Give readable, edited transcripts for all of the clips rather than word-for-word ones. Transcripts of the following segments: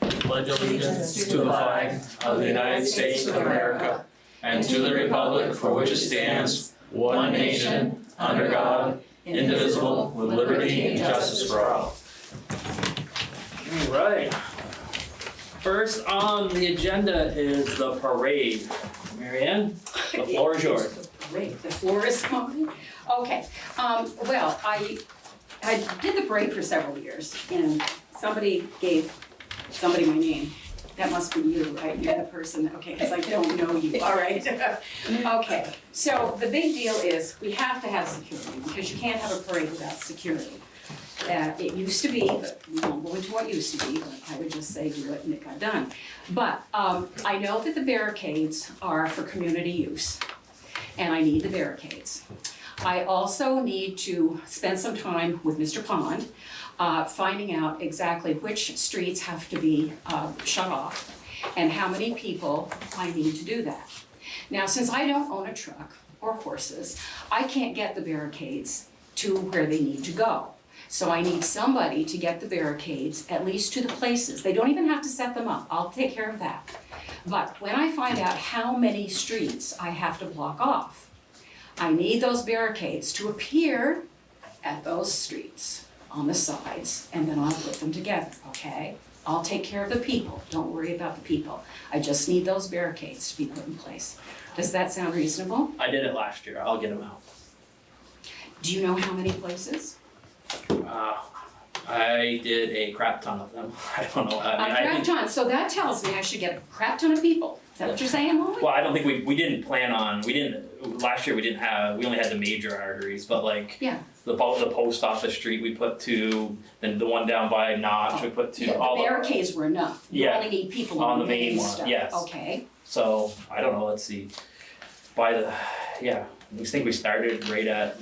pledge allegiance to the flag of the United States of America and to the republic for which it stands, one nation, under God, indivisible, with liberty and justice for all. All right. First on the agenda is the parade. Marianne, the floor is yours. The floor is mine. Okay. Well, I did the parade for several years, and somebody gave somebody my name. That must be you, right? You're the person, okay, because I don't know you, all right? Okay, so the big deal is we have to have security, because you can't have a parade without security. It used to be, but we won't go into what used to be, but I would just say do it and it got done. But I know that the barricades are for community use, and I need the barricades. I also need to spend some time with Mr. Pond, finding out exactly which streets have to be shut off and how many people I need to do that. Now, since I don't own a truck or horses, I can't get the barricades to where they need to go. So I need somebody to get the barricades at least to the places. They don't even have to set them up. I'll take care of that. But when I find out how many streets I have to block off, I need those barricades to appear at those streets on the sides, and then I'll put them together, okay? I'll take care of the people. Don't worry about the people. I just need those barricades to be put in place. Does that sound reasonable? I did it last year. I'll get them out. Do you know how many places? I did a crap ton of them. I don't know. A crap ton, so that tells me I should get a crap ton of people. Is that what you're saying, Molly? Well, I don't think we didn't plan on, last year we only had the major arteries, but like Yeah. the post office street we put two, then the one down by Notch we put two. Yeah, all the barricades were enough. You Yeah. only need people On on the the main main one, stuff. yes. Okay, So, I don't know, let's see. I think we started right at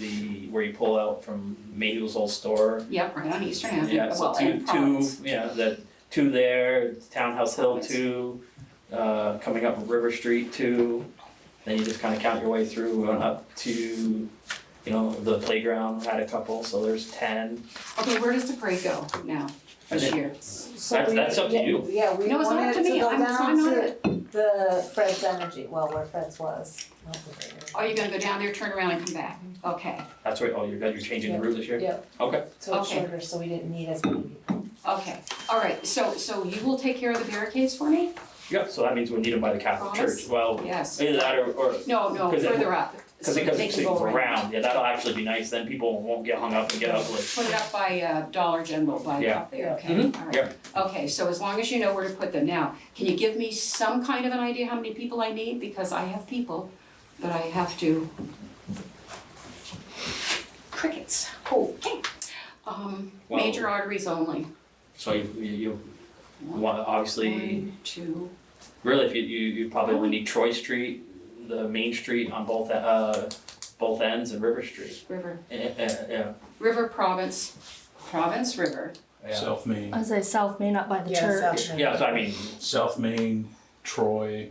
where you pull out from Mayhew's old store. yep, right on Eastern Avenue. Yeah, so Well, and Providence. the two there, Townhouse Hill two, coming up River Street two. Then you just kind of count your way through, we went up to, the playground had a couple, so there's 10. Okay, where does the parade go now, this think- year? That's up to you. Yeah, we No, it's not up wanted to me. go I'm down not to the Fred's Energy, well, where Fred's was. not the Fred's. Oh, you're gonna go down there, turn around and come back? Okay, That's right, you're changing the route this year? Yeah, Okay. so it's Okay. shorter, so we didn't need as many people. okay. All right, so you will take care of the barricades for me? Yep, so that means we need them by the Catholic Promise? Church. Well, Yes. either that or No, 'Cause it- further up. because so they it's can go around. round, yeah, that'll actually be nice, then people won't get hung up and get ugly. Put it up by Dollar General, by Yeah. up there, okay? Mhm. All right. Yeah. Okay, so as long as you know where to put them. Now, can you give me some kind of an idea how many people I need? Because I have people, but I have to. Crickets, okay. Major arteries only. So you want, obviously, One, two, really, if you probably only need Troy Street, the main street on both ends, and River Street. River, Yeah. River, Province, River. Yeah. South Main, I say South Main up by the Yeah, church. South Main. Yeah, so I mean, South Main, Troy.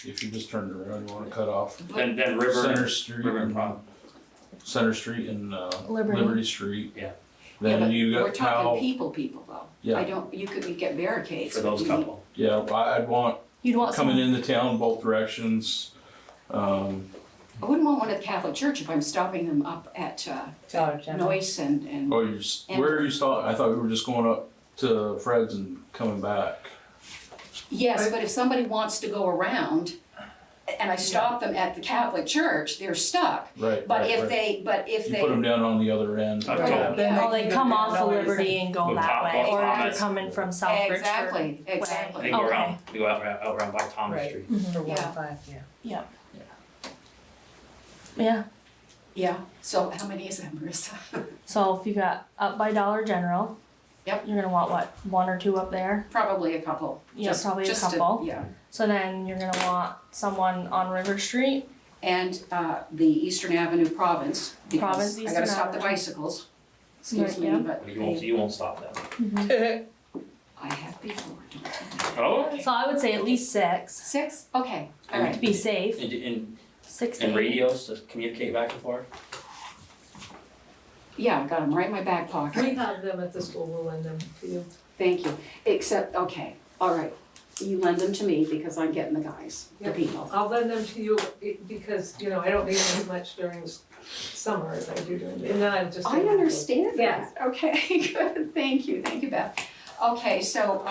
If you just turned around, you wanna cut off then River. Center Street River and and Prom. Center Street and Liberty. Liberty Street. Yeah. Yeah, Then but you we're got talking Powell. people though. Yeah. You could get barricades. For those but you need- couple. Yeah, I'd want You'd want coming some. into town both directions. I wouldn't want one at the Catholic Church if I'm stopping them up at Dollar General. Noyce and, Oh, And- where are you stopping? I thought we were just going up to Fred's and coming back. yes, but if somebody wants to go around and I stop them at the Catholic Church, they're stuck. Right. But right, if right. You put them down on the other end. Right. Right. Then Oh, they can come go off down of Noyes Liberty and go Go that top- way, go or if Thomas. you're coming from South Richford. Exactly, They exactly. go Okay. around, they go out around by Thomas Right. Street. For Yeah. 1-5, yeah. Yeah. Yeah, so how many is that, Marissa? So if you got up by Dollar General. Yep. You're gonna want what, 1 or 2 up there? Probably a couple. Yeah, Just- probably a just to- couple. Yeah, So then you're gonna want someone on River Street. and the Eastern Avenue Province, Province, because I gotta Eastern stop the Avenue. bicycles. Excuse Right, me, yeah. but You won't stop them. I have before, don't tell me. Oh, okay. So I would say at least 6, 6? Okay, all to right. be safe. And 6 to and 8. radios to communicate back and forth? Yeah, I got them right in my back pocket. We have them at the school, we'll lend them to you. thank you. Except, okay, all right, you lend them to me because I'm getting the guys, the Yeah. people. I'll lend them to you because, you know, I don't need them as much during summer as I do during, and then I just. I understand Yeah. that, okay, good, thank you, Beth. Okay, so,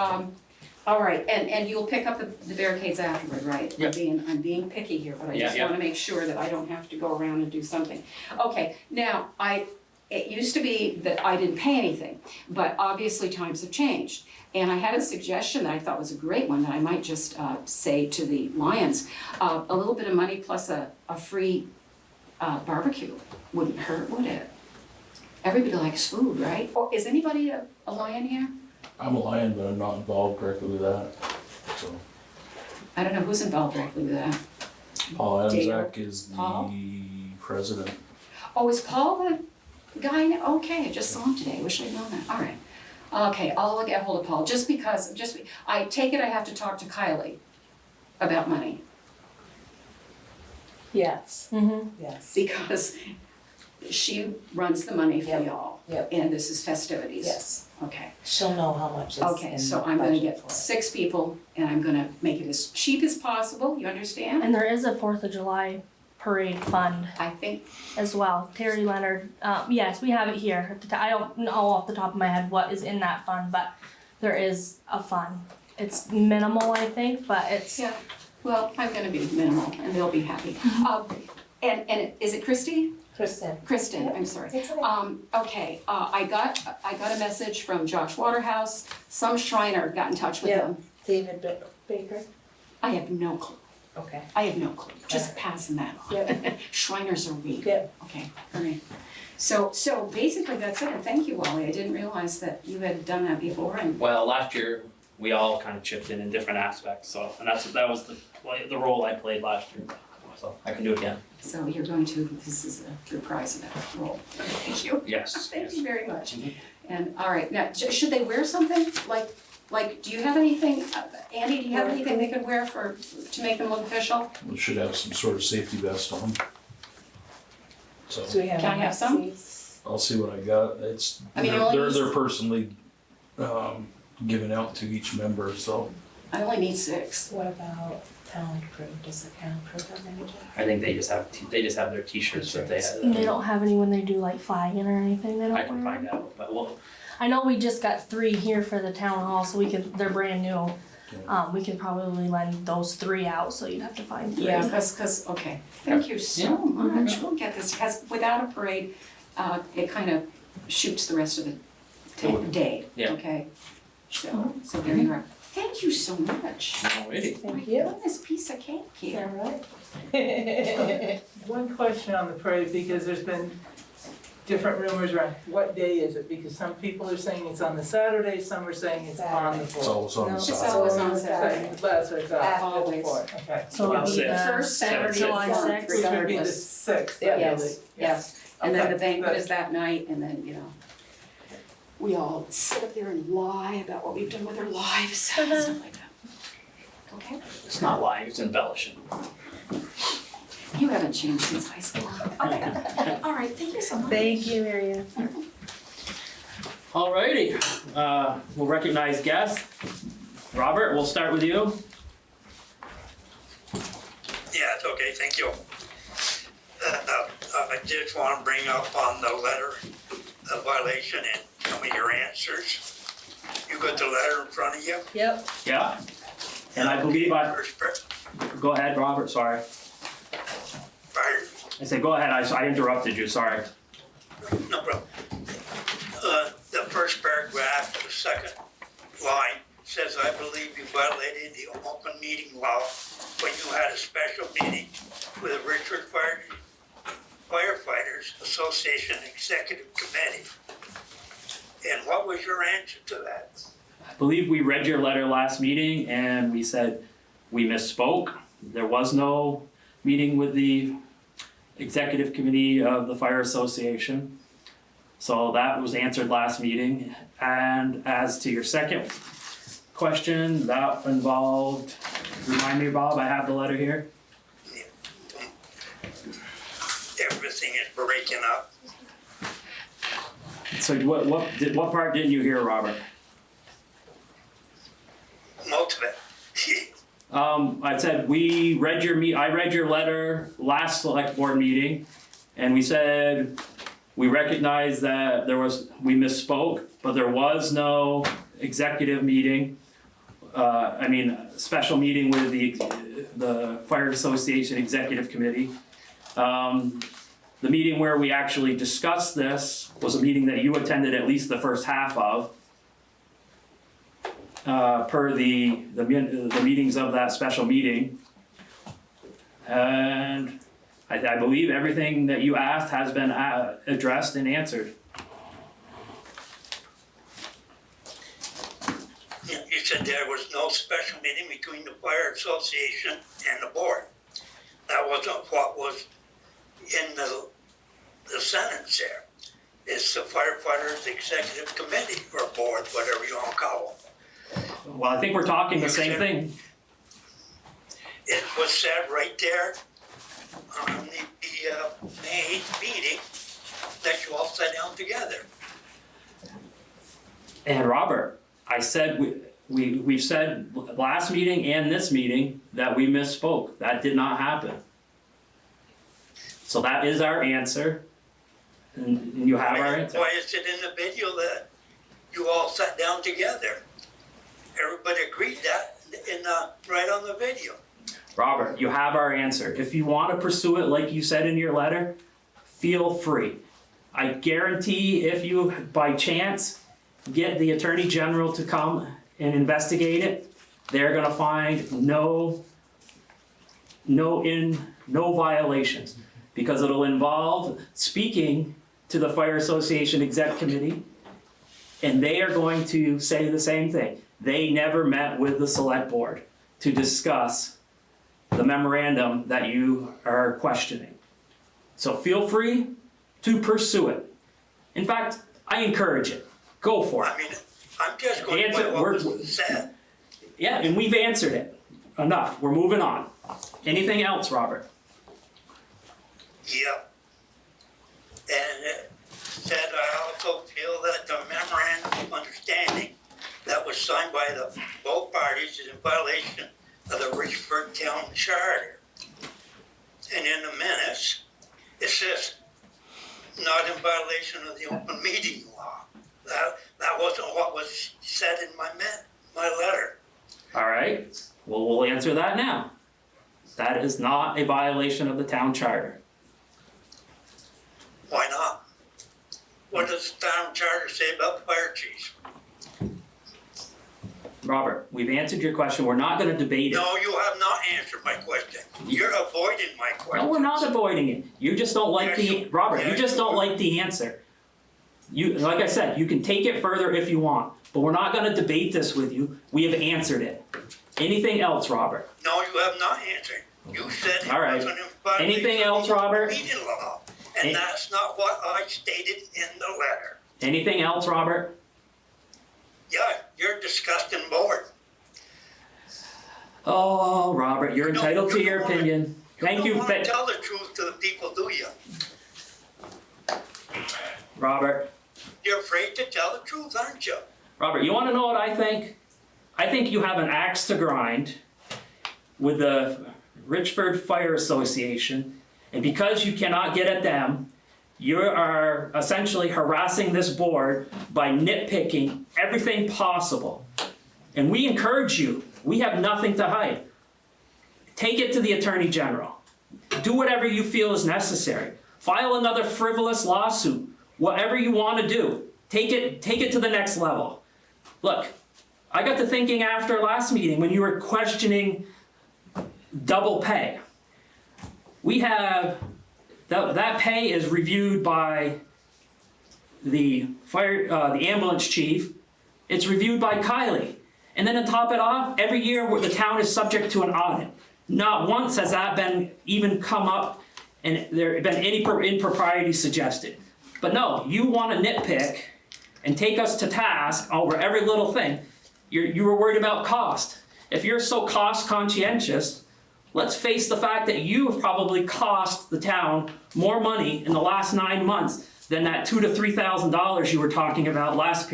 all right, and you'll pick up the barricades afterward, right? Yep. I'm being picky here, but I Yeah, just yeah. wanna make sure that I don't have to go around and do something. Okay, now, it used to be that I didn't pay anything, but obviously times have changed. And I had a suggestion that I thought was a great one that I might just say to the Lions. A little bit of money plus a free barbecue wouldn't hurt, would it? Everybody likes food, right? Oh, is anybody a Lion here? I'm a Lion, but I'm not involved directly with that. So I don't know who's involved directly with that. Paul Dale. Adamczak is the Paul? president. Oh, is Paul the guy? Okay, I just saw him today, wish I'd known that, all right. Okay, I'll get hold of Paul, just because, I take it I have to talk to Kylie about money, Yes, Mm-hmm. yes. because she runs the money for Yep, y'all. yep. And this is festivities. Yes, Okay, she'll know how much is in okay, so I'm gonna budget get for it. 6 people, and I'm gonna make it as cheap as possible, you understand? And there is a 4th of July parade fund I think, as well. Terry Leonard, yes, we have it here. I don't know off the top of my head what is in that fund, but there is a fund. It's minimal, I think, but it's, yeah, well, I'm gonna be minimal, and they'll be happy. And is it Christy? Kristen, I'm sorry. It's okay. Okay, I got a message from Josh Waterhouse, some Shriner got in touch with Yeah. him. David Baker? I have no clue, Okay. I have no clue, just passing that on. Yep. Shriners are weak. Yep. Okay, all right. So basically that's it, and thank you, Wally, I didn't realize that you had done that before, and Well, last year, we all kind of chipped in different aspects, so, and that was the role I played last year. So I can do it again. so you're going to, this is a reprise of that role. Thank you. Yes. Thank you very much. Mhm. And, all right, now, should they wear something, like, do you have anything, Andy, do you have anything they could wear to make them look official? We should have some sort of safety vest on. So Do we have? Can I have some? seats? I'll see what I got. It's I mean, it only needs- they're personally given out to each member. So I only need 6. What about town crew? Does the town crew have any? I think they just have their t-shirts that they they have. don't have any when they do like flagging or anything. They don't I can wear find them. out, but well, I know we just got 3 here for the town hall, so they're brand new. We could probably lend those 3 out, so you'd have to find 3. Yeah, cause, okay, thank you so much, we'll get this, because without a parade, it kind of shoots the rest of the day, Yeah. okay? So there you are. Thank you so much. alrighty. Thank My you. goodness, piece of cake here. right. One question on the parade, because there's been different rumors around what day is it? Because some people are saying it's on the Saturday, some are saying it's on the it's fourth. always on No, the it's side. always on Saturday. That's what I thought, After the Always. 4th. okay. So About it'll be six. the First Saturday, July of the 6th. month, Which would be the regardless. sixth, Yeah. Yes, yes, and then Okay, the banquet good. is that night, and then, we all sit up there and lie about what we've done with our lives, stuff like that. Okay? It's not lying, it's embellishing. You haven't changed since high school. Okay, all right, thank you so much. Thank you, Marianne. Alrighty, we'll recognize guests. Robert, we'll start with you. Yeah, it's okay, thank you. I just want to bring up on the letter, the violation and some of your answers. You got the letter in front of you? Yep. Yeah? And I believe go ahead, Robert, sorry. Pardon? I said, go ahead, I interrupted you, sorry. No problem. The first paragraph, the second line says, I believe you violated the open meeting law when you had a special meeting with the Richford Firefighters Association Executive Committee. And what was your answer to that? I believe we read your letter last meeting and we said we misspoke. There was no meeting with the executive committee of the Fire Association. So that was answered last meeting. And as to your second question, that involved, remind me, Bob, I have the letter here. Everything is breaking up. So what part didn't you hear, Robert? out of it. I said, I read your letter last select board meeting, and we said, we recognize that we misspoke, but there was no executive meeting. Special meeting with the Fire Association Executive Committee. The meeting where we actually discussed this was a meeting that you attended at least the first half of. Per the meetings of that special meeting. And I believe everything that you asked has been addressed and answered. You said there was no special meeting between the Fire Association and the board. That wasn't what was in the sentence there. It's the firefighters executive committee or board, whatever you want to call them. Well, I think we're talking the same thing. It was said right there on the May meeting that you all sat down together. And Robert, I said, we've said last meeting and this meeting that we misspoke. That did not happen. So that is our answer. And you have our answer. Why is it in the video that you all sat down together? Everybody agreed that right on the video. Robert, you have our answer. If you want to pursue it like you said in your letter, feel free. I guarantee if you, by chance, get the Attorney General to come and investigate it, they're gonna find no violations. Because it'll involve speaking to the Fire Association Exec Committee, and they are going to say the same thing. They never met with the select board to discuss the memorandum that you are questioning. So feel free to pursue it. In fact, I encourage it. Go for it. I mean, I'm just going by what was said. Yeah, and we've answered it. Enough. We're moving on. Anything else, Robert? Yep. And it said I also feel that the memorandum of understanding that was signed by both parties is in violation of the Richford Town Charter. And in the minutes, it says not in violation of the open meeting law. That wasn't what was said in my letter. All right. Well, we'll answer that now. That is not a violation of the town charter. Why not? What does the town charter say about fire chiefs? Robert, we've answered your question. We're not going to debate it. No, you have not answered my question. You're avoiding my question. No, we're not avoiding it. You just don't like Robert, you yes, just don't you like the answer. Like I said, you can take it further if you want, but we're not going to debate this with you. We have answered it. Anything else, Robert? No, you have not answered. You said it All right. wasn't in violation Anything of else, the Robert? meeting law, and that's not what I stated in the letter. Anything else, Robert? Yeah, you're a disgusting board. Oh, Robert, you're entitled to your don't wanna- opinion. Thank you. don't want to tell the truth to the people, do you? Robert. You're afraid to tell the truth, aren't you? Robert, you want to know what I think? I think you have an axe to grind with the Richford Fire Association, and because you cannot get at them, you are essentially harassing this board by nitpicking everything possible. And we encourage you. We have nothing to hide. Take it to the Attorney General. Do whatever you feel is necessary. File another frivolous lawsuit. Whatever you want to do. Take it to the next level. Look, I got to thinking after last meeting when you were questioning double pay. We have, that pay is reviewed by the ambulance chief. It's reviewed by Kylie. And then to top it off, every year the town is subject to an audit. Not once has that been even come up and there have been any impropriety suggested. But no, you want to nitpick and take us to task over every little thing. You were worried about cost. If you're so cost conscientious, let's face the fact that you have probably cost the town more money in the last 9 months than that $2,000 to $3,000 you were talking about last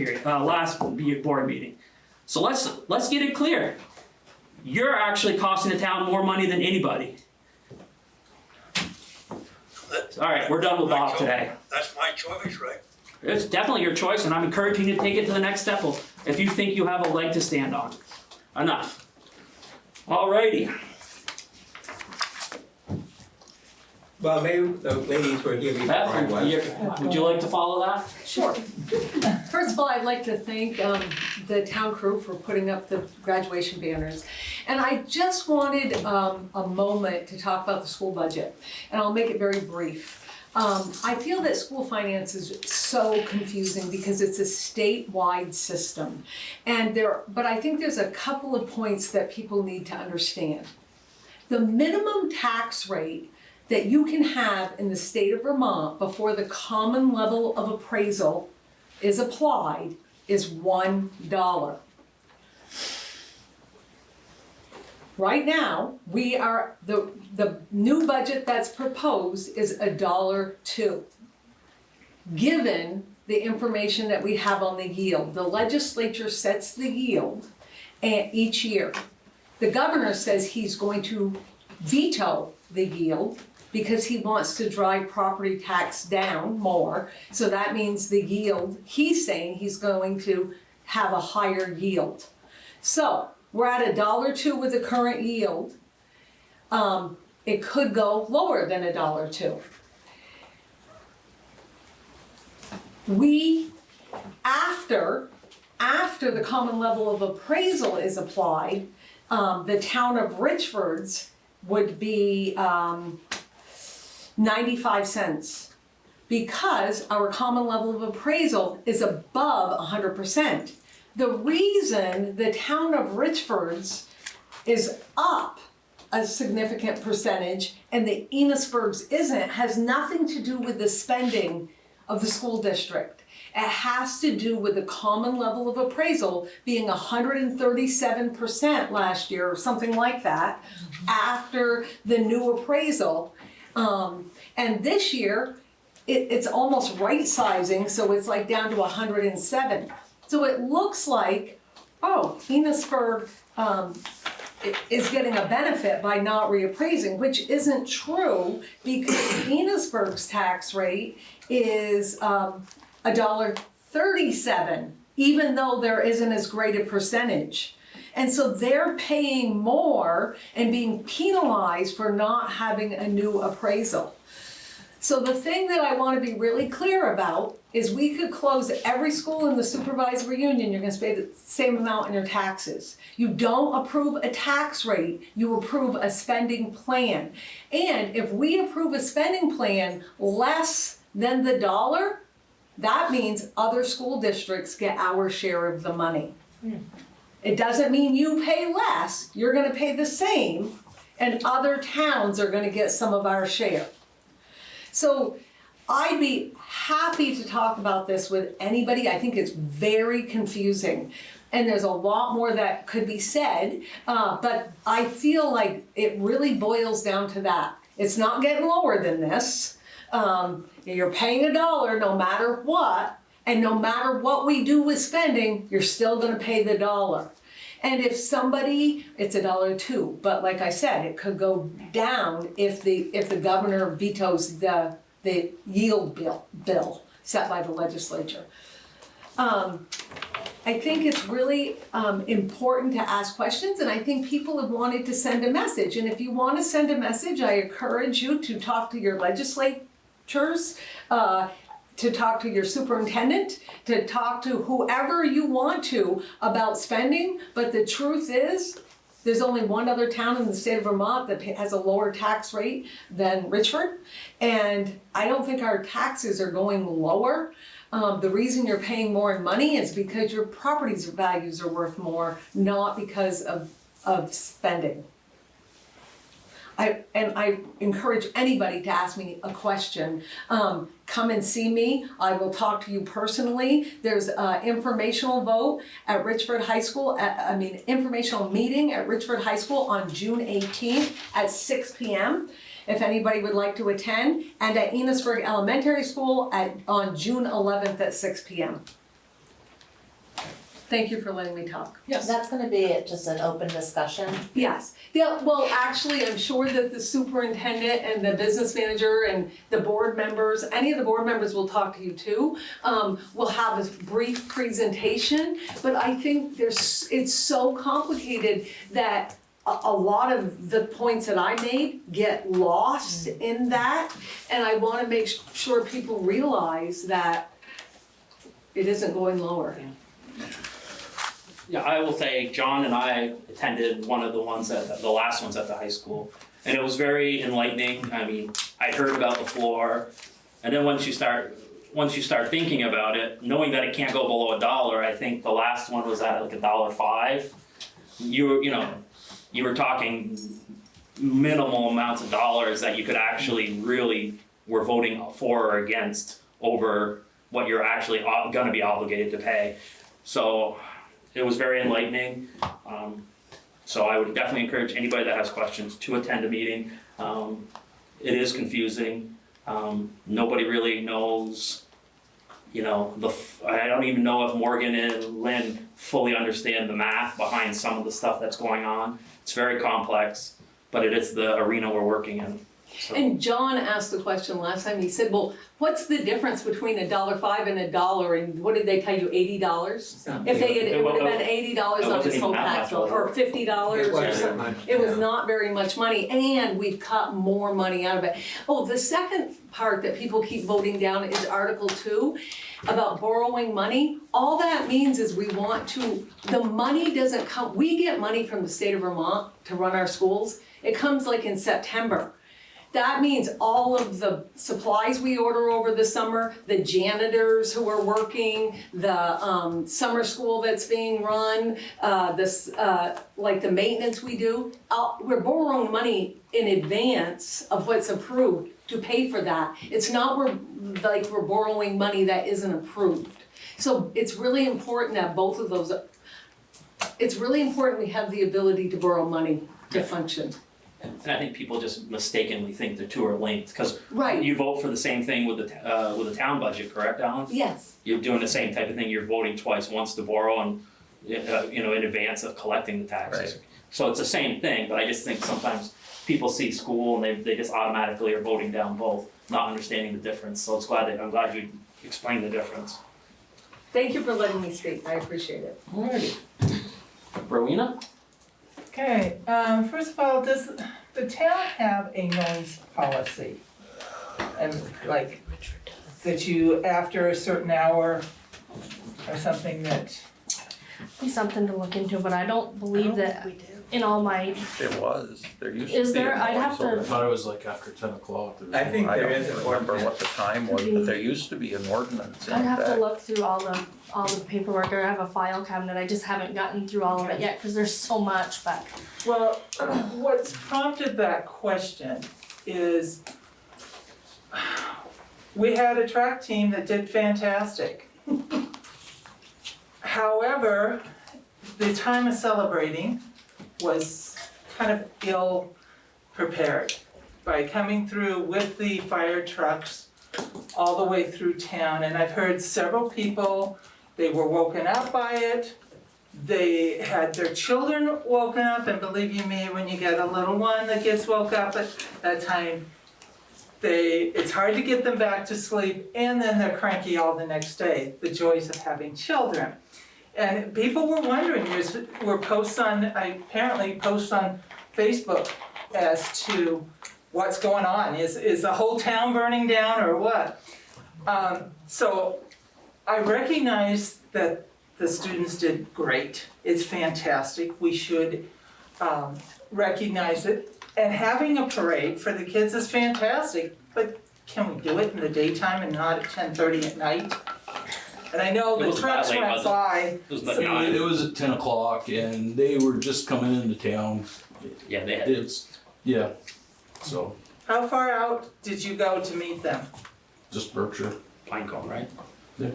board meeting. So let's get it clear. you're actually costing the town more money than anybody. All right, we're done with Bob today. That's my choice, right? It's definitely your choice, and I'm encouraging you to take it to the next step if you think you have a leg to stand on. Enough. Alrighty. Well, maybe the ladies were here before I Beth, was. would you like to follow that? Sure. First of all, I'd like to thank the town crew for putting up the graduation banners. And I just wanted a moment to talk about the school budget, and I'll make it very brief. I feel that school finance is so confusing because it's a statewide system. But I think there's a couple of points that people need to understand. The minimum tax rate that you can have in the state of Vermont before the common level of appraisal is applied is $1. Right now, the new budget that's proposed is $1.02. Given the information that we have on the yield, the legislature sets the yield each year. The governor says he's going to veto the yield because he wants to drive property tax down more. So that means the yield, he's saying he's going to have a higher yield. So we're at $1.02 with the current yield. It could go lower than $1.02. After the common level of appraisal is applied, the town of Richford's would be 95 cents because our common level of appraisal is above 100%. The reason the town of Richford's is up a significant percentage and the Enosburg's isn't has nothing to do with the spending of the school district. It has to do with the common level of appraisal being 137% last year or something like that after the new appraisal. And this year, it's almost right sizing, so it's like down to 107. So it looks like, Enosburg is getting a benefit by not reappraising, which isn't true because Enosburg's tax rate is $1.37, even though there isn't as great a percentage. And so they're paying more and being penalized for not having a new appraisal. So the thing that I want to be really clear about is we could close every school in the supervisory union, you're going to pay the same amount in your taxes. You don't approve a tax rate, you approve a spending plan. And if we approve a spending plan less than the dollar, that means other school districts get our share of the money. It doesn't mean you pay less, you're going to pay the same, and other towns are going to get some of our share. So I'd be happy to talk about this with anybody. I think it's very confusing. And there's a lot more that could be said, but I feel like it really boils down to that. It's not getting lower than this. You're paying $1 no matter what, and no matter what we do with spending, you're still gonna pay the $1. And if somebody, it's $1.02, but like I said, it could go down if the governor vetoes the yield bill set by the legislature. I think it's really important to ask questions, and I think people have wanted to send a message. And if you want to send a message, I encourage you to talk to your legislatures, to talk to your superintendent, to talk to whoever you want to about spending. But the truth is, there's only one other town in the state of Vermont that has a lower tax rate than Richford. And I don't think our taxes are going lower. The reason you're paying more in money is because your property's values are worth more, not because of spending. I encourage anybody to ask me a question. Come and see me. I will talk to you personally. There's an informational vote at Richford High School, informational meeting at Richford High School on June 18th at 6 p.m. if anybody would like to attend, and at Enosburg Elementary School on June 11th at 6 p.m. Thank you for letting me talk. Yes. That's gonna be just an open discussion. Yes, well, actually, I'm sure that the superintendent and the business manager and the board members, any of the board members will talk to you too. We'll have a brief presentation, but I think it's so complicated that a lot of the points that I made get lost in that. And I wanna make sure people realize that it isn't going lower. Yeah, I will say, John and I attended one of the ones the last ones at the high school, and it was very enlightening. I mean, I heard about the floor, and then once you start thinking about it, knowing that it can't go below $1, I think the last one was at like $1.05. You were talking minimal amounts of dollars that you could actually really were voting for or against over what you're actually gonna be obligated to pay. So it was very enlightening. So I would definitely encourage anybody that has questions to attend a meeting. It is confusing. Nobody really knows, I don't even know if Morgan and Lynn fully understand the math behind some of the stuff that's going on. It's very complex, but it is the arena we're working in. So. And John asked the question last time, he said, well, what's the difference between $1.05 and $1, and what did they tell you, $80? If it would have been $80 on this whole tax bill, or $50 or something. It was not very much money, and we've cut more money out of it. Oh, the second part that people keep voting down is Article 2, about borrowing money. All that means is the money doesn't come, we get money from the state of Vermont to run our schools. It comes like in September. That means all of the supplies we order over the summer, the janitors who are working, the summer school that's being run, like the maintenance we do, we're borrowing money in advance of what's approved to pay for that. It's not we're borrowing money that isn't approved. So it's really important that both of those, it's really important we have the ability to borrow money to function. And I think people just mistakenly think the two are linked, because Right. you vote for the same thing with the town budget, correct, Alan? Yes. You're doing the same type of thing, you're voting twice, once to borrow and, in advance of collecting the taxes. Right. So it's the same thing, but I just think sometimes people see school and they just automatically are voting down both, not understanding the difference. So I'm glad you explained the difference. Thank you for letting me speak, I appreciate it. Alrighty. Rowena? Okay, first of all, does the town have a noise policy? And like, that you, after a certain hour or something that, Be something to look into, but I don't believe that in all my, It was, there used to be. is there, a I'd have noise I to, thought it was like after 10 o'clock. I think I there don't is an remember ordinance. what the time was, but there used to be an ordinance in I'd have to effect. look through all the paperwork, or I have a file cabinet, I just haven't gotten through all of it yet, cause there's so much, but. well, what's prompted that question is we had a track team that did fantastic. However, the time of celebrating was kind of ill prepared by coming through with the fire trucks all the way through town. And I've heard several people, they were woken up by it. They had their children woken up, and believe you me, when you get a little one that gets woke up at that time, it's hard to get them back to sleep, and then they're cranky all the next day, the joys of having children. And people were wondering, were posts on, apparently posts on Facebook as to what's going on. Is the whole town burning down or what? So I recognize that the students did great. It's fantastic. We should recognize it. And having a parade for the kids is fantastic, but can we do it in the daytime and not at 10:30 at night? And I know It the wasn't trucks that late, went was it? by. It was like 9. It was at 10 o'clock and they were just coming into town. Yeah, they had. Yeah, so How far out did you go to meet them? just Berkshire. Pinecone, right? Yeah.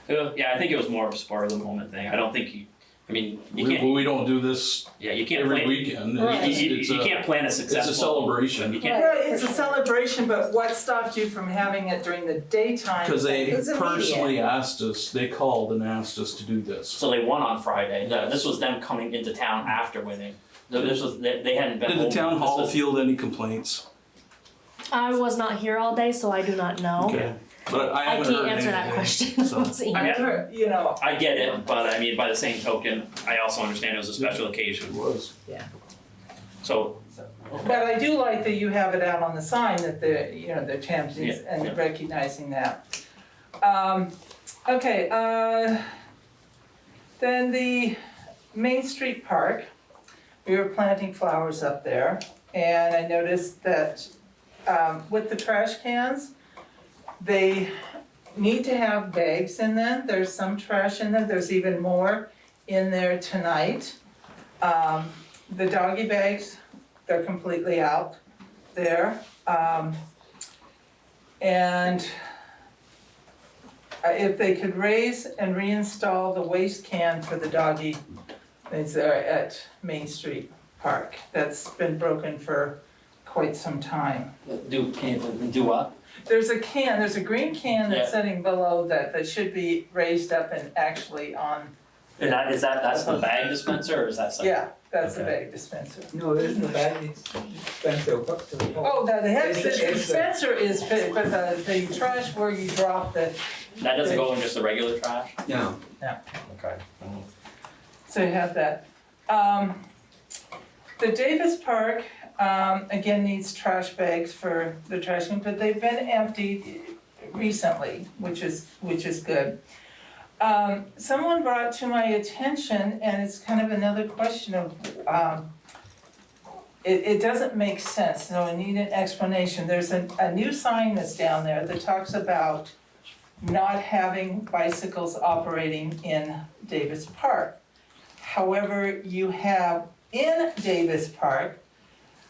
Yeah, I think it was more of a spur of the moment thing. I don't think I mean, you We, can't, we don't do this yeah, you can't every plan, weekend. Right. you can't plan a successful. It's a celebration. You can't, Right, it's a celebration, but what stopped you from having it during the daytime? Because they It was immediate. personally asked us, they called and asked us to do this. so they won on Friday. This was them coming into town after winning. This was, they hadn't been Did the home. town This hall was- field any complaints? I was not here all day, so I do not know. Okay. But I I haven't can't heard answer that anything, question. so. I mean, Never, you know, I get it, but I mean, by the same token, I also understand it was a special It occasion. was. So, but I do like that you have it out on the sign that they're, you know, they're champions Yeah, and yeah. recognizing that. Okay, then the Main Street Park, we were planting flowers up there, and I noticed that with the trash cans, they need to have bags in them. There's some trash in them, there's even more in there tonight. The doggy bags, they're completely out there. And if they could raise and reinstall the waste can for the doggy things there at Main Street Park. That's been broken for quite some time. can you do what? There's a can, there's a green can that's Yeah. sitting below that should be raised up and actually on, And that's the bag dispenser, or is that something? yeah, that's the Okay. bag dispenser. No, there isn't a bag dispenser hooked to the pole. Oh, the It's- it's the- dispenser is, but the trash where you drop the, That doesn't go in just the regular trash? No. Okay. so you have that. The Davis Park, again, needs trash bags for the trash can, but they've been emptied recently, which is good. Someone brought to my attention, and it's kind of another question of, it doesn't make sense, so I need an explanation. There's a new sign that's down there that talks about not having bicycles operating in Davis Park. However, you have in Davis Park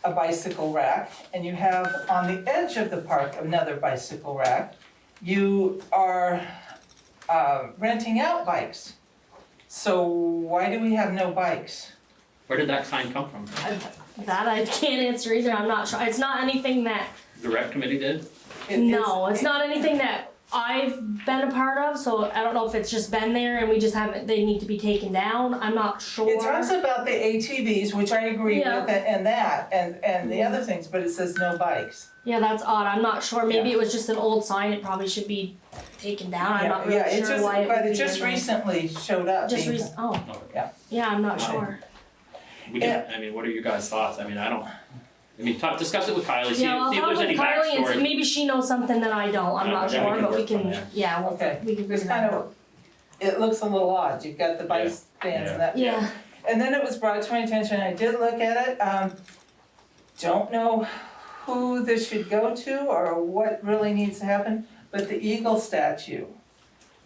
a bicycle rack, and you have on the edge of the park another bicycle rack. You are renting out bikes. So why do we have no bikes? Where did that sign come from? That I can't answer either. I'm not sure. It's not anything that. The rec committee did? No, it's not anything that I've been a part of. So I don't know if it's just been there and we just haven't. They need to be taken down. I'm not sure. It talks about the ATVs, which I agree with, Yeah. and the other things, but it says no bikes. Yeah, that's odd. I'm not sure. Maybe Yeah. it was just an old sign. It probably should be taken down. I'm not really Yeah, sure why it but would it be just in there. recently showed up. Just being- oh. Yeah. Yeah, I'm not sure. We can, I mean, what are your guys' thoughts? I mean, discuss it with Kylie, see Yeah, I'll if talk there's with any Kylie and backstory. maybe she knows something that I don't. I'm not then we sure, can but we work from can. there. Yeah, Okay, we can. it's figure kind that of, it looks a little odd, you've got the bike stands and that. out. Yeah. And then it was brought to my attention, I did look at it, don't know who this should go to or what really needs to happen, but the eagle statue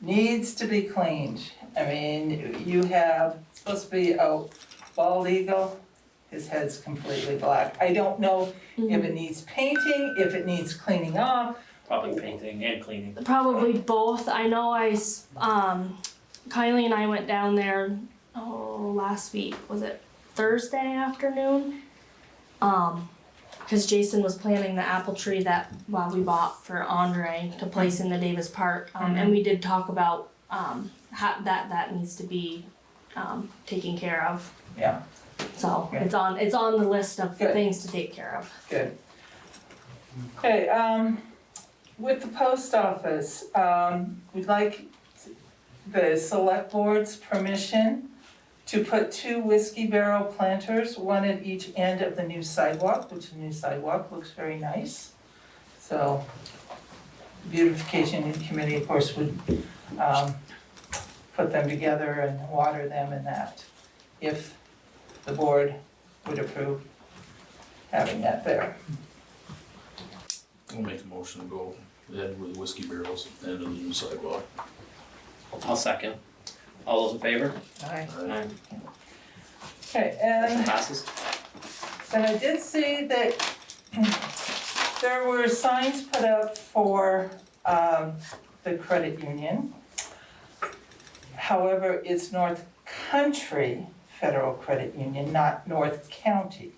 needs to be cleaned. I mean, you have, it's supposed to be a bald eagle, his head's completely black. I don't know if it needs painting, if it needs cleaning off. Probably painting and cleaning. Probably both. I know Kylie and I went down there, last week. Was it Thursday afternoon? Because Jason was planting the apple tree that we bought for Andre to place in the Davis Park. And we did talk about that needs to be taken care of. Yeah. So Okay. it's on the list of Good. things to take care of. Good. Okay, with the post office, we'd like the select board's permission to put 2 whiskey barrel planters, 1 at each end of the new sidewalk, which the new sidewalk looks very nice. So, beautification committee, of course, would put them together and water them and that, if the board would approve having that there. We'll make a motion to go ahead with the whiskey barrels at the end of the new sidewalk. I'll second. All those in favor? Aye. Aye. Okay, Motion and passes. then I did see that there were signs put up for the credit union. However, it's North Country Federal Credit Union, not North County.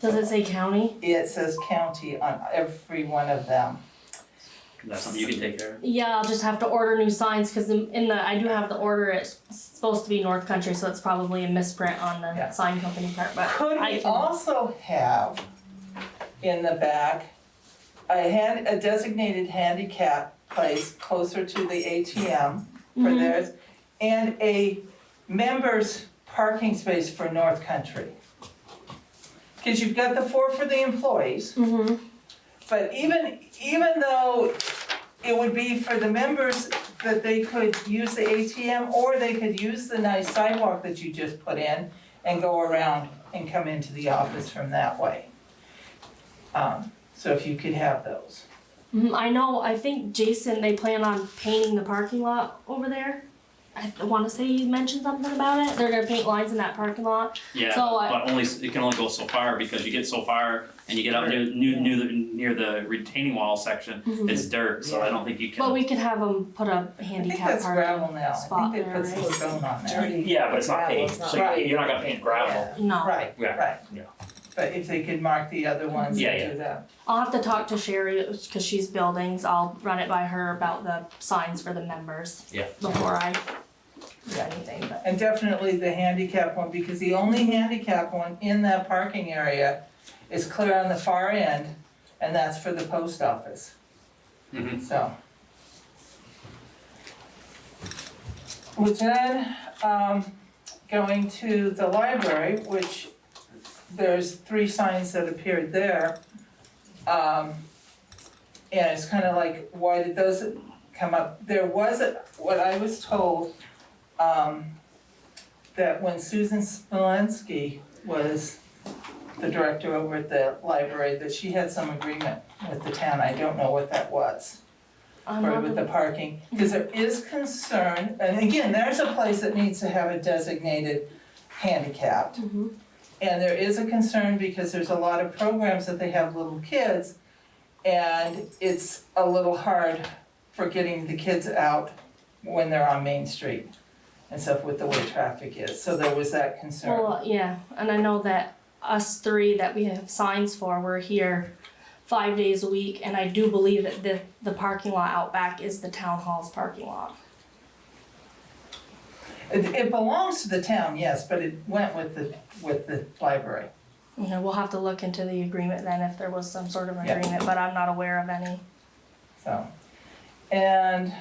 Does it say county? It says county on every one of them. That's something you can take care of. Yeah, I'll just have to order new signs because I do have the order. It's supposed to be North Country, so it's probably a misprint on the Yeah. sign company part. But Could I we can. also have in the back a designated handicap place closer to the ATM for Mhm. theirs, and a members parking space for North Country? Cause you've got the 4 for the employees, Mhm. but even though it would be for the members that they could use the ATM, or they could use the nice sidewalk that you just put in and go around and come into the office from that way. So if you could have those. I know. I think Jason. They plan on painting the parking lot over there. I want to say he mentioned something about it. They're gonna paint lines in that parking lot. Yeah, So but it can only go so far because you get so far and you get up near the retaining wall section, it's dirt, so I don't think you can. But we could have them put a I think handicap that's gravel parking now, I spot think they there, put right? stone on there. Yeah, but it's not Gravel, paved, it's not so paved. you're not gonna paint gravel. No. Right, Yeah. right. Yeah. But if they could mark the other ones Yeah, and do that. I'll have to talk to Sherry because she's buildings. I'll run it by her about the signs for the members. Yeah. Before I do anything, but. And definitely the handicap one, because the only handicap one in that parking area is clear on the far end, and that's for the post office. Mhm. So. Which then, going to the library, which there's 3 signs that appeared there. And it's kind of like, why did those come up? There was what I was told, that when Susan Smolensky was the director over at the library, that she had some agreement with the town. I don't know what that was. Or with the parking, because there is concern, and again, there's a place that needs to have a designated handicapped. Mhm. And there is a concern because there's a lot of programs that they have little kids, and it's a little hard for getting the kids out when they're on Main Street and stuff with the way traffic is, so there was that concern. Well, yeah, and I know that us 3 that we have signs for, we're here 5 days a week, and I do believe that the parking lot out back is the town hall's parking lot. It belongs to the town, yes, but it went with the library. You know, we'll have to look into the agreement then if there was some sort of Yeah. agreement, but I'm not aware of any. So, and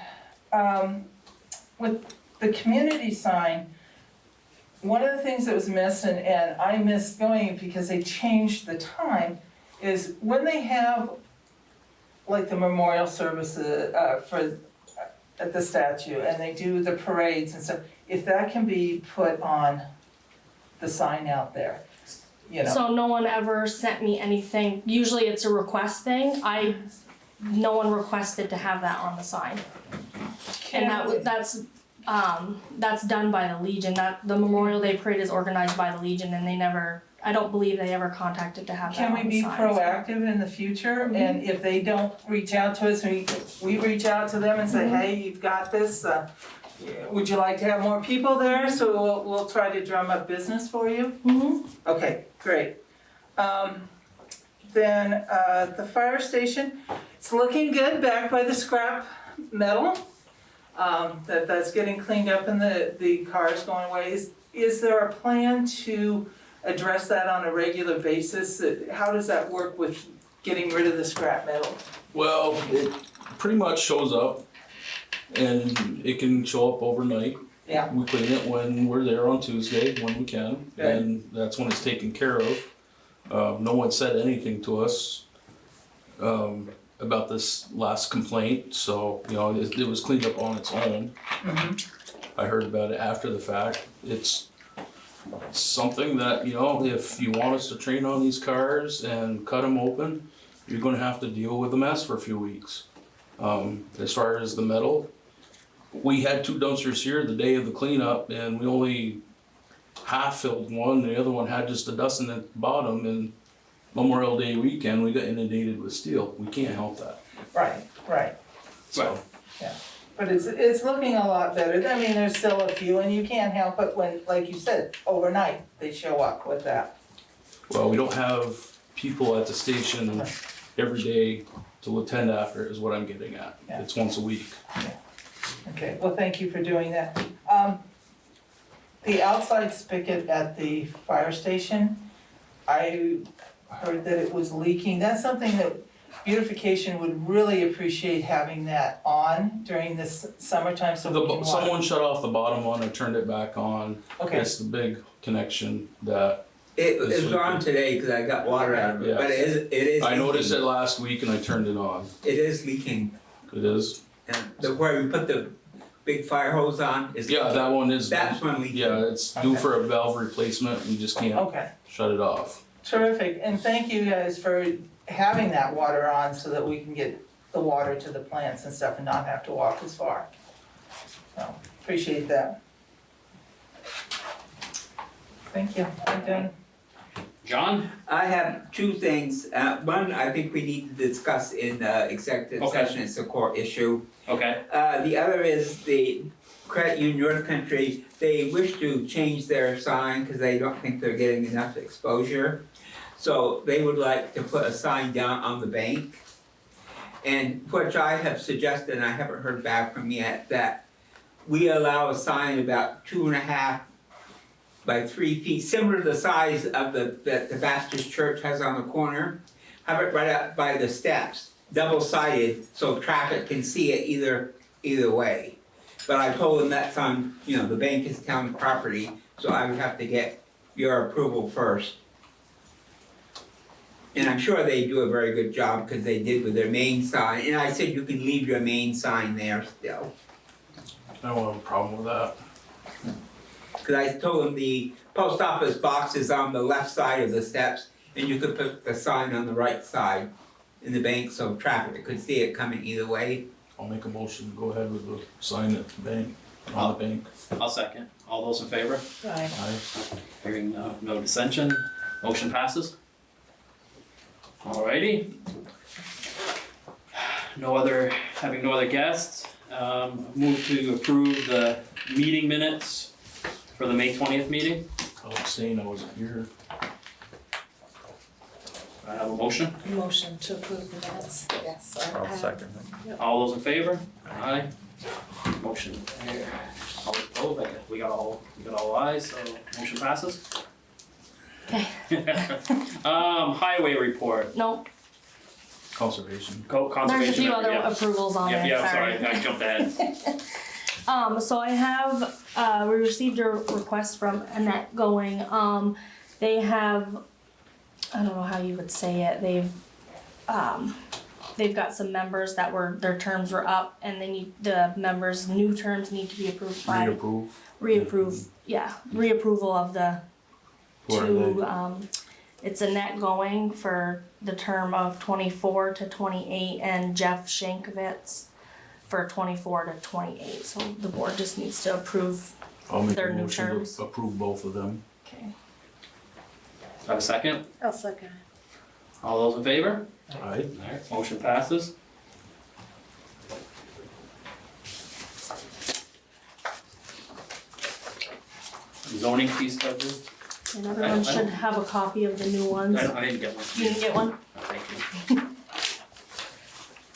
with the community sign, one of the things that was missing, and I missed going because they changed the time, is when they have like the memorial services for at the statue, and they do the parades and stuff, if that can be put on the sign out there, you know. So no one ever sent me anything. Usually it's a request thing. No one requested to have that on the sign. And that's done by the Legion. That the Memorial Day Parade is organized by the Legion, and I don't believe they ever contacted to have that Can on we the be sign. proactive in the future, and if they don't reach out to us, we reach out to them and say, hey, you've got this, would you like to have more people there, so we'll try to drum up business for you? Mhm. Okay, great. Then, the fire station, it's looking good back by the scrap metal. That's getting cleaned up and the cars going away. Is there a plan to address that on a regular basis? How does that work with getting rid of the scrap metal? Well, it pretty much shows up and it can show up overnight. Yeah. We clean it when we're there on Tuesday, when we can, Okay. and that's when it's taken care of. No one said anything to us about this last complaint, so, you know, it was cleaned up on its own. I heard about it after the fact. It's something that, you know, if you want us to train on these cars and cut them open, you're gonna have to deal with a mess for a few weeks. As far as the metal, we had 2 dumpsters here the day of the cleanup, and we only half filled one, the other one had just a dust in the bottom, and Memorial Day weekend, we got inundated with steel. We can't help that, Right. so. But it's looking a lot better. I mean, there's still a few, and you can't help it when, like you said, overnight, they show up with that. Well, we don't have people at the station every day to attend after, is what I'm getting at. Yeah. It's once a week. Okay, well, thank you for doing that. The outside spigot at the fire station, I heard that it was leaking. That's something that beautification would really appreciate having that on during this summertime so we can watch. Someone shut off the bottom one and turned it back on. Okay, It's the big connection that, It was on today because I got water out of it, but it is. I noticed it leaking. last week and I turned it on. It is leaking. It is? And where we put the big fire hose on is. Yeah, that one is, That's one leaking. yeah, it's due for a valve replacement, we just can't okay, shut it off. terrific. And thank you guys for having that water on so that we can get the water to the plants and stuff and not have to walk as far. So, appreciate that. Thank you. I'm done. John? I have two things. One, I think we need to discuss in executive Okay. session, it's a core issue. Okay, The other is the Credit Union North Country, they wish to change their sign because they don't think they're getting enough exposure. So they would like to put a sign down on the bank. And which I have suggested, and I haven't heard back from yet, that we allow a sign about 2.5 by 3 feet, similar to the size of that the Baptist church has on the corner. Have it right up by the steps, double-sided, so traffic can see it either way. But I told them that's on, the bank is town property, so I would have to get your approval first. And I'm sure they do a very good job, because they did with their main sign, and I said you can leave your main sign there still. I don't have a problem with that. Because I told them the post office box is on the left side of the steps, and you could put the sign on the right side in the bank, so traffic could see it coming either way. I'll make a motion to go ahead with the sign at the bank, on the bank. I'll second. All those in favor? Bye. Aye. Hearing no dissension, motion passes. Alrighty. Having no other guests, move to approve the meeting minutes for the May 20th meeting. I'll abstain, I wasn't here. I have a motion. Motion to approve the minutes, yes. I'll second it. All those in favor? Aye. Motion. All opposed? We got all ayes, so motion passes. Okay. Highway report. Nope, Conservation. Conservation. there's a few other yeah. approvals on there, Yeah, sorry. sorry, I jumped ahead. So I have, we received a request from Annette Going, they have, I don't know how you would say it, they've got some members that their terms were up, and the members' new terms need to be approved by. Reapproval of the Who are two, it's Annette Going for the term of 24 to 28, and Jeff Shankovitz for 24 to 28, so the board just needs to approve. I'll make Their a new motion terms. to approve both of them. Okay. Have a second? I'll second. All those in favor? Aye. Alright, motion passes. Zoning fee schedule? And everyone should have a copy of the new ones. I didn't get one. You didn't get one? Oh, thank you.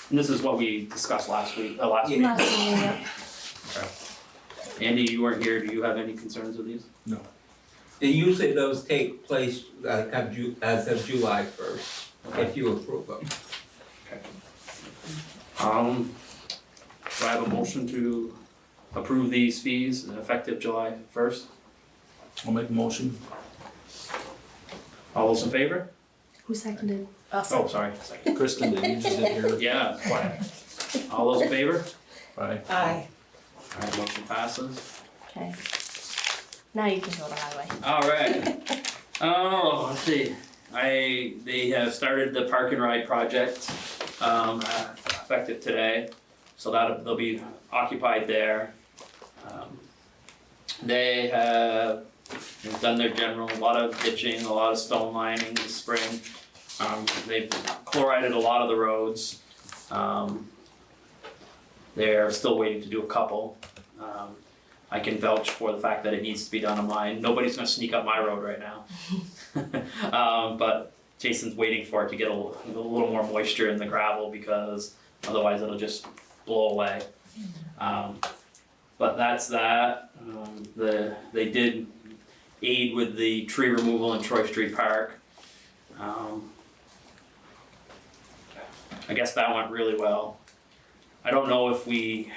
And this is what we discussed last week, last week. Last one, yeah. Andy, you weren't here, do you have any concerns with these? No. And usually those take place as of July 1st, if you approve them. Do I have a motion to approve these fees effective July 1st? I'll make a motion. All those in favor? Who seconded? Oh, sorry. Kristen, did you just didn't hear? Yeah, quiet. All those in favor? Aye. Aye. Alright, motion passes. Okay. Now you can go to highway. Alright. Oh, let's see. They have started the park and ride project, effective today. So they'll be occupied there. They have done their general, a lot of ditching, a lot of stone lining this spring. They've chlorided a lot of the roads. They're still waiting to do a couple. I can vouch for the fact that it needs to be done on mine. Nobody's gonna sneak up my road right now. But Jason's waiting for it to get a little more moisture in the gravel because otherwise it'll just blow away. But that's that. They did aid with the tree removal in Troy Street Park. I guess that went really well. I don't know if we,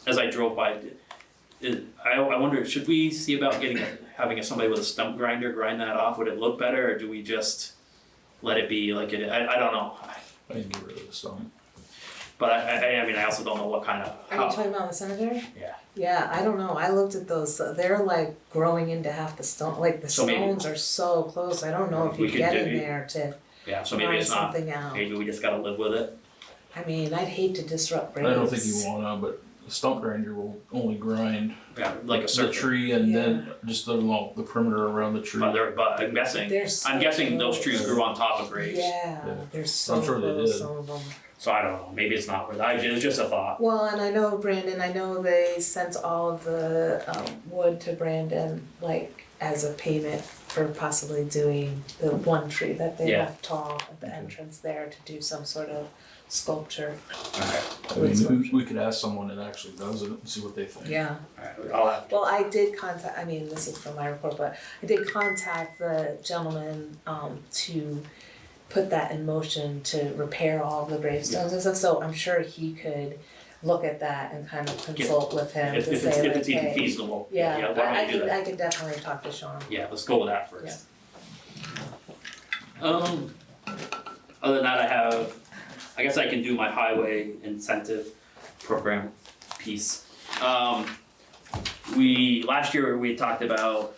as I drove by, I wonder, should we see about having somebody with a stump grinder grind that off? Would it look better, or do we just let it be like it? I don't know. I can get rid of the stump. But I mean, I also don't know what kind of. Are you talking about the cemetery? Yeah. Yeah, I don't know, I looked at those, they're like growing into half the stone, like the So maybe- stones are so close, I don't know if We you could get do- in there to Yeah, so maybe grind it's not. something out. Maybe we just gotta live with it. I mean, I'd hate to disrupt I graves. don't think you wanna, but the stump grinder will only grind Yeah, like a the circle. tree and then just along the perimeter around the tree. But I'm guessing. They're so I'm guessing those trees close. grew on top of graves. Yeah, Yeah. they're so I'm sure they close, did. some of them. So I don't know. Maybe it's not worth it. It's just a thought. Well, and I know Brandon, I know they sent all of the wood to Brandon, like as a payment for possibly doing the one tree that they Yeah. left tall at the entrance there to do some sort of sculpture. Okay. I mean, we could ask someone that actually does it and see what they think. Yeah. Alright, I'll have. Well, I did contact, I mean, this is from my report, but I did contact the gentleman to put that in motion to repair all the gravestones and stuff, so I'm sure he could look at that and kind of consult with him If to it's say like, even hey. feasible. Yeah, Why I don't we do can, that? I can definitely talk to Sean. Yeah, let's go with that first. Other than that, I guess I can do my highway incentive program piece. Last year we talked about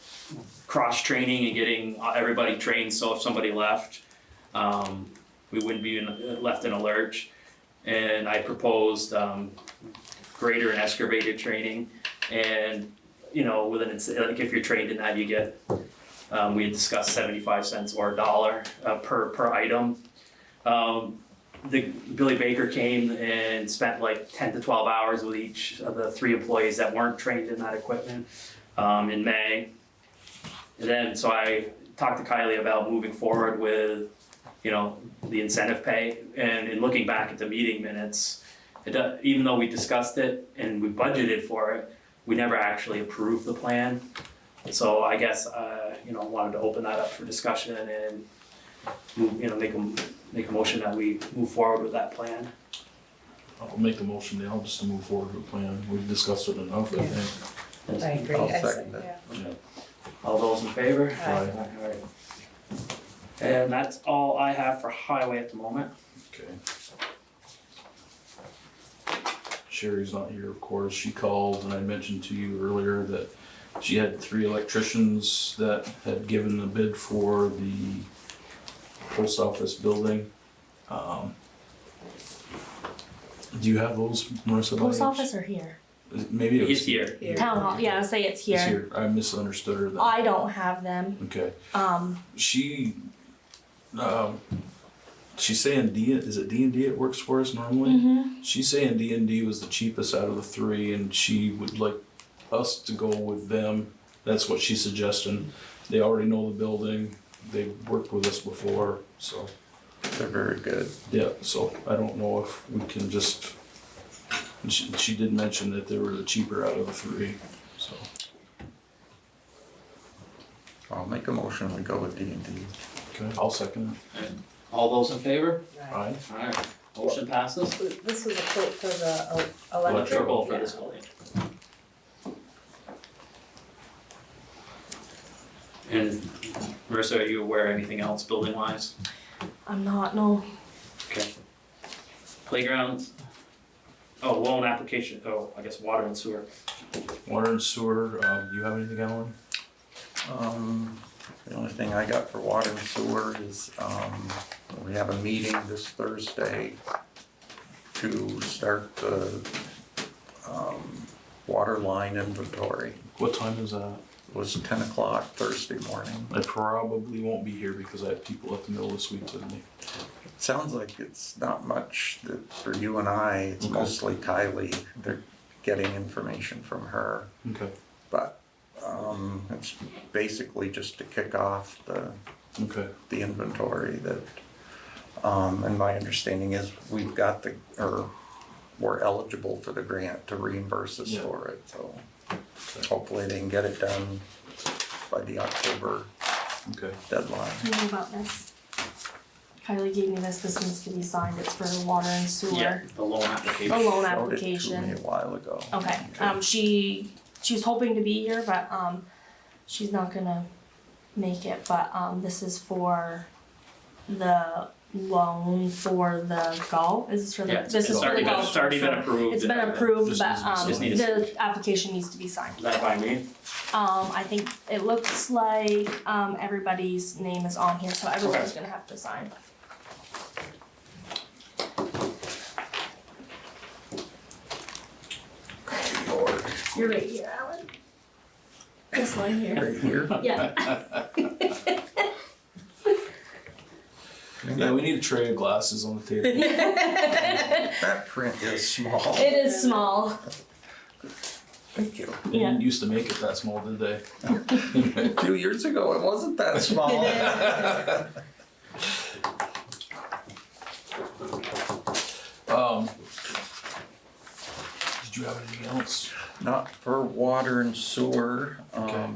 cross training and getting everybody trained, so if somebody left, we wouldn't be left in a lurch. And I proposed grader and excavator training, and with like if you're trained in that, you get. We had discussed 75 cents or $1 per item. Billy Baker came and spent like 10 to 12 hours with each of the 3 employees that weren't trained in that equipment in May. And then, so I talked to Kylie about moving forward with, the incentive pay. And in looking back at the meeting minutes, even though we discussed it and we budgeted for it, we never actually approved the plan. So I guess, wanted to open that up for discussion and, make a motion that we move forward with that plan. I'll make a motion now just to move forward with the plan. We've discussed it enough, I Yeah. think. I agree, I'll I second say, it. yeah. All those in favor? Aye. Alright. And that's all I have for highway at the moment. Okay. Sherry's not here, of course. She called and I mentioned to you earlier that she had 3 electricians that had given the bid for the post office building. Do you have those, Marissa? by Post any- office or here? Maybe it was. He's here. Here. Town hall, yeah, I'll say it's It's here. here. I misunderstood her then. I don't have them. Okay. She's She's saying is it D&D it works for us normally? She's saying D&D was the cheapest out of the 3 and she would like us to go with them. That's what she's suggesting. They already know the building. They've worked with us before, so. They're very good. Yeah, so I don't know if we can just, she did mention that they were the cheaper out of the 3, so. I'll make a motion, we go with D&D. Okay, I'll second All those in favor? it. Aye. Alright, motion passes. This was a quote for the electric. Electrical for Yeah. this building. And Marissa, are you aware of anything else building wise? I'm not, no. Okay. Playgrounds? Oh, loan application, I guess water and sewer. Water and sewer, do you have anything, Alan? The only thing I got for water and sewer is, we have a meeting this Thursday to start the, water line inventory. What time is that? was 10 o'clock Thursday morning. I probably won't be here because I have people at the mill this week with me. Sounds like it's not much that for you and I, it's Okay. mostly Kylie. They're getting information from her. Okay. But it's basically just to kick off Okay. the inventory that, and my understanding is we've got we're eligible for the grant to reimburse us Yeah. for it, so hopefully they can get it done by the October Okay. deadline. You know about this? Kylie gave me this needs to be signed, it's for water and sewer. Yeah, the loan application. The loan Showed it to application. me a while ago. Okay, she's hoping to be here, but, she's not gonna make it, but, this is for the loan for the golf, is this for the, Yeah, this is for the already been, golf it's already been course, approved. It's been and approved, Just but, needs to be Just need a the application needs to be signed. Is that by me? I think it looks like, everybody's name is on here, so everyone's gonna have to sign. Lord, You're right here, Alan. This line here. right here. Yeah. Yeah, we need a tray of glasses on the table. That print is small. It is small. Thank you. They Yeah. didn't used to make it that small, did they? A few years ago, it wasn't that small. Did you have anything else? Not for water and sewer. Okay.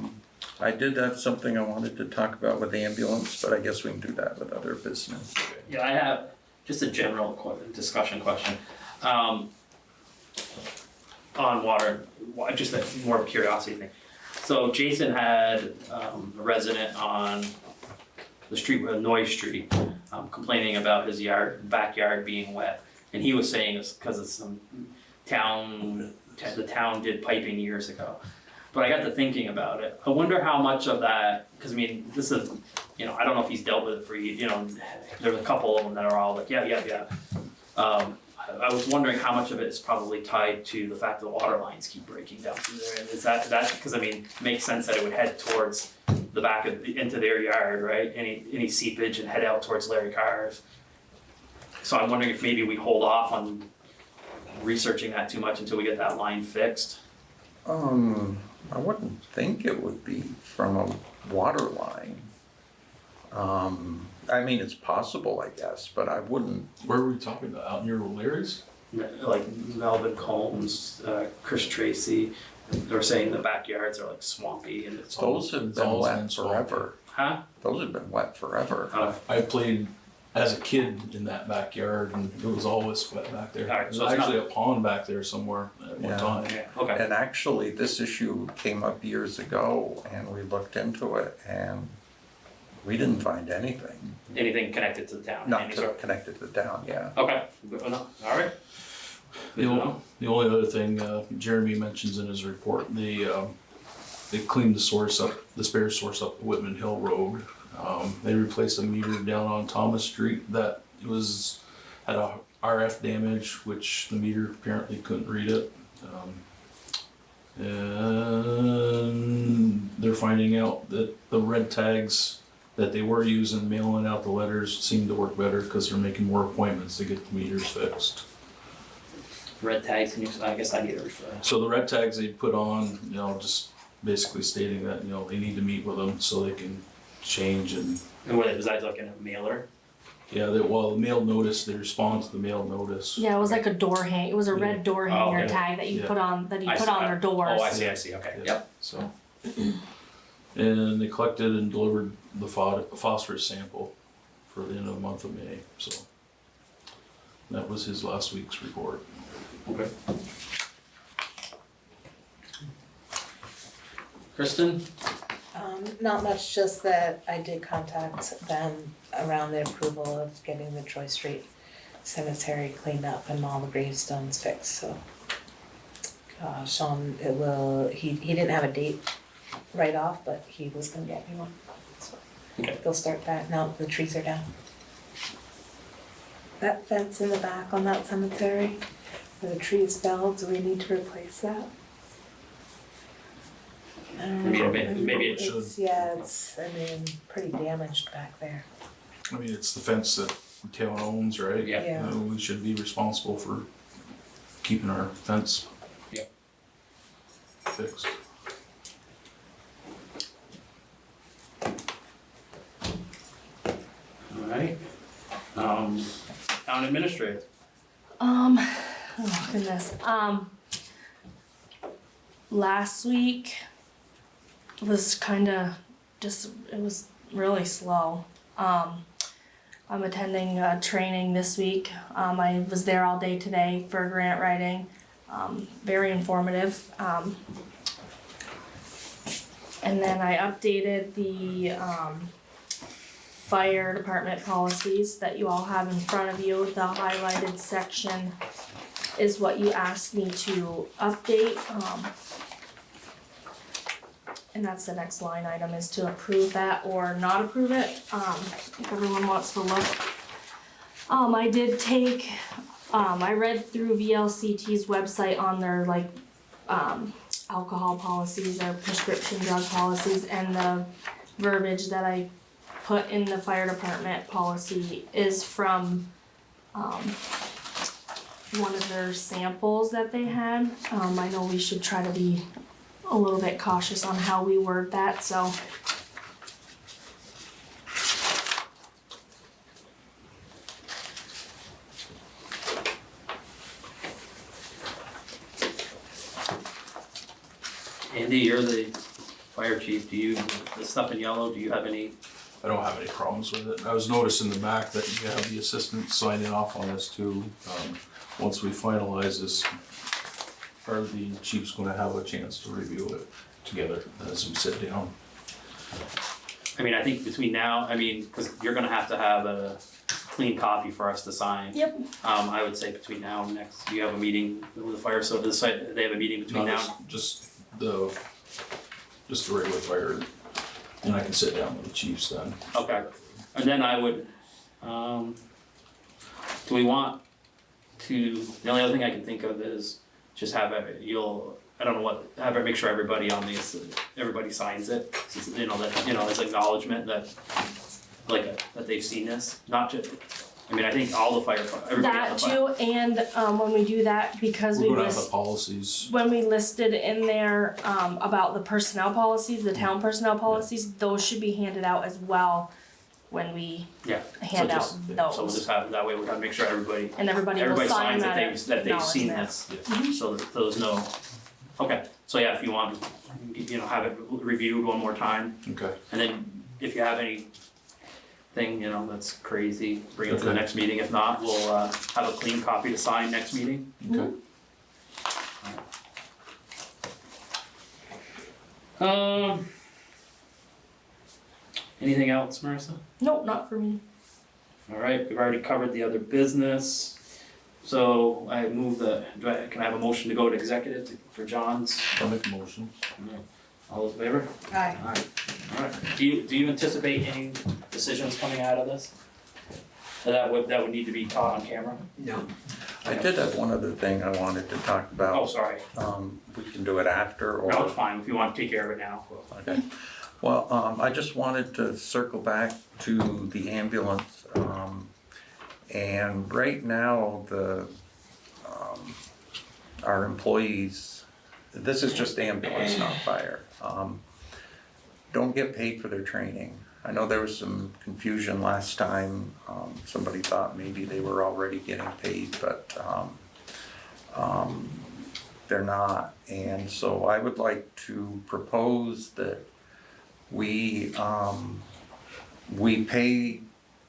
I did have something I wanted to talk about with the ambulance, but I guess we can do that with other business. Yeah, I have just a general discussion question. On water, just a more curiosity thing. So Jason had a resident on the street, Noy Street, complaining about his backyard being wet. And he was saying it's because of some the town did piping years ago. But I got to thinking about it. I wonder how much of that, because I mean, this is, I don't know if he's dealt with it for, there's a couple of them that are all like, yeah. I was wondering how much of it is probably tied to the fact that the water lines keep breaking down through there. And is that, because I mean, it makes sense that it would head towards the back of, into their yard, right? Any seepage and head out towards Larry Carr's. So I'm wondering if maybe we hold off on researching that too much until we get that line fixed. I wouldn't think it would be from a water line. I mean, it's possible, I guess, but I wouldn't. Where were we talking about? Out near O'Leary's? Like Melvin Combs, Chris Tracy, they're saying the backyards are like swampy and it's Those have it's been always wet been swampy. forever. Huh? Those have been wet forever. I played as a kid in that backyard and it was always wet back there. Alright, so There's it's actually a pond back there somewhere at one Yeah. time. Okay. And actually, this issue came up years ago and we looked into it and we didn't find anything. Anything connected to the town? Not Any sort? connected to the town, yeah. Okay, good enough, alright. Good to know. The only other thing Jeremy mentions in his report, they cleaned the source up, the spare source up Whitman Hill Road. They replaced a meter down on Thomas Street that had a RF damage, which the meter apparently couldn't read it. And they're finding out that the red tags that they were using mailing out the letters seem to work better because they're making more appointments to get the meters fixed. Red tags, I guess I need to refer. So the red tags they put on, just basically stating that, they need to meet with them so they can change and, And what, was that like in a mailer? yeah, the mail notice, they respond to the mail notice. Yeah, it was like a door hang, it was a red door hanger okay. tag that you Yeah. put on, I put see. on their doors. Oh, I see, okay, Yeah, yep. So, and they collected and delivered the phosphorus sample for the end of the month of May, so. That was his last week's report. Okay. Kristen? Not much, just that I did contact them around the approval of getting the Troy Street Cemetery cleaned up and all the gravestones fixed, so. Sean, he didn't have a date right off, but he was gonna get me one, so. Okay. They'll start that now that the trees are down. That fence in the back on that cemetery, where the trees fell, do we need to replace that? I don't know. So maybe it should. It's, I mean, pretty damaged back there. I mean, it's the fence that the town owns, right? Yeah. Yeah. We should be responsible for keeping our fence. Yeah. Fixed. Alright. Town administrator. Oh goodness. Last week was kinda just, it was really slow. I'm attending a training this week. I was there all day today for grant writing. Very informative. And then I updated the, fire department policies that you all have in front of you. The highlighted section is what you asked me to update. And that's the next line item, is to approve that or not approve it, if everyone wants to look. I did take, I read through VLCT's website on their alcohol policies, their prescription drug policies, and the verbiage that I put in the fire department policy is from, one of their samples that they had. I know we should try to be a little bit cautious on how we word that, so. Andy, you're the fire chief, the stuff in yellow, do you have any? I don't have any problems with it. I was noticing in the back that you have the assistant signing off on this too. Once we finalize this, or the chief's gonna have a chance to review it together as we sit down. I mean, I think between now, cause you're gonna have to have a clean copy for us to sign. Yep. I would say between now and next, you have a meeting with the fire, so this site, they have a meeting between No, now. just the regular fire, and I can sit down with the chiefs then. Okay, and then I would, do we want to, the only other thing I can think of is just have it, I don't know what, have it, make sure everybody on this, everybody signs it, since, as acknowledgement that, that they've seen this, not just, I think all the everybody on That the fire. too, and when we do that, because we We're gonna have the list, policies. when we listed in there, about the personnel policies, the town personnel policies, those should be handed out as well when we Yeah. hand out So we'll those. just have, that way we're gonna make sure everybody And everybody will sign signs that that they've seen acknowledgement. this, so that those know. Okay, so yeah, if you want, have it reviewed one more time, Okay. and then if you have anything, that's crazy, bring it to the Okay. next meeting. If not, we'll have a clean copy to sign next meeting. Okay. Anything else, Marissa? Nope, not for me. Alright, we've already covered the other business. So I move can I have a motion to go to executive for John's? I'll make a motion. All those in favor? Aye. Alright. Do you anticipate any decisions coming out of this? That would need to be caught on camera? No. I did have one other thing I wanted to talk Oh, about. sorry. We can do it after or. No, it's fine, if you want to take care of it now. Okay. Well, I just wanted to circle back to the ambulance. And right now, our employees, this is just ambulance, not fire, don't get paid for their training. I know there was some confusion last time. Somebody thought maybe they were already getting paid, but they're not. And so I would like to propose that we pay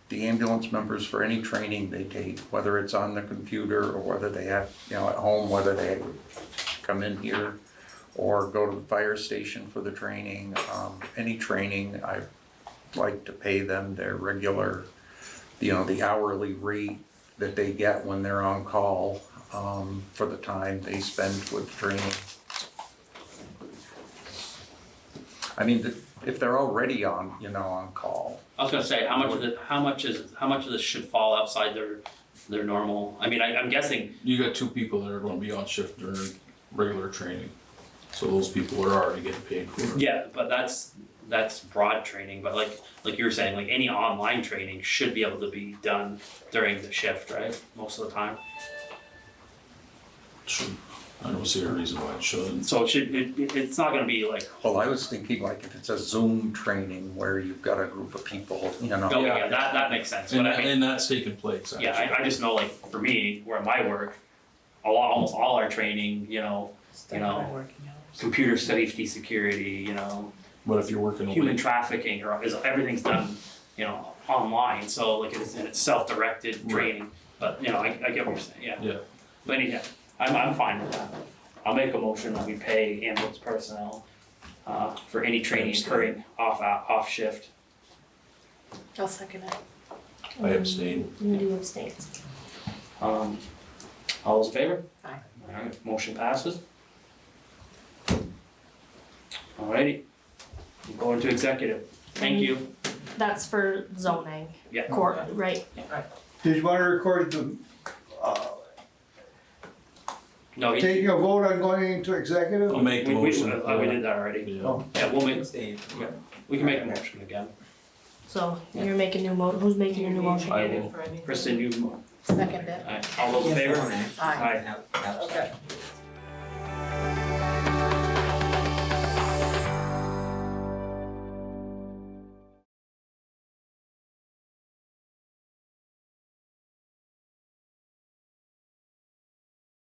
the ambulance members for any training they take, whether it's on the computer or whether they have, at home, whether they come in here or go to the fire station for the training. Any training, I'd like to pay them their regular, the hourly rate that they get when they're on call, for the time they spend with training. If they're already on, on call. I was gonna say, how much of this should fall outside their normal, I'm guessing, You got two people that are gonna be on shift during regular training. So those people are already getting paid for it. Yeah, but that's broad training, but like you were saying, like any online training should be able to be done during the shift, right? Most of the time. I don't see a reason why it shouldn't. So it's not gonna be like, Well, I was thinking like if it's a Zoom training where you've got a group of people, you know. oh yeah, that makes sense, but And, I mean, and that's taking place, actually. yeah, I just know like for me, where my work, almost all our training, you know, Stuff You know, by working hours. computer safety, security, you know, But if you're working human late, trafficking, or everything's done, you know, online, so like it's self-directed Right. training, but you know, I get what you're saying, yeah. yeah, But anyhow, I'm fine with that. I'll make a motion that we pay ambulance personnel, for any training occurring off shift. I'll second it. I abstain. You do abstain. All those in favor? Aye. Alright, motion passes. Alrighty, we'll go into executive, thank you. That's for zoning. Yeah. Court, right? Did you want to record the, No, taking a vote on going into executive? I'll make the we motion. did that already. Yeah. Yeah, we'll make, Abstain. we can make a motion again. So you're making new who's making your new motion? I will. Kristen, you, Second it. all those in favor? Aye. Aye. Okay.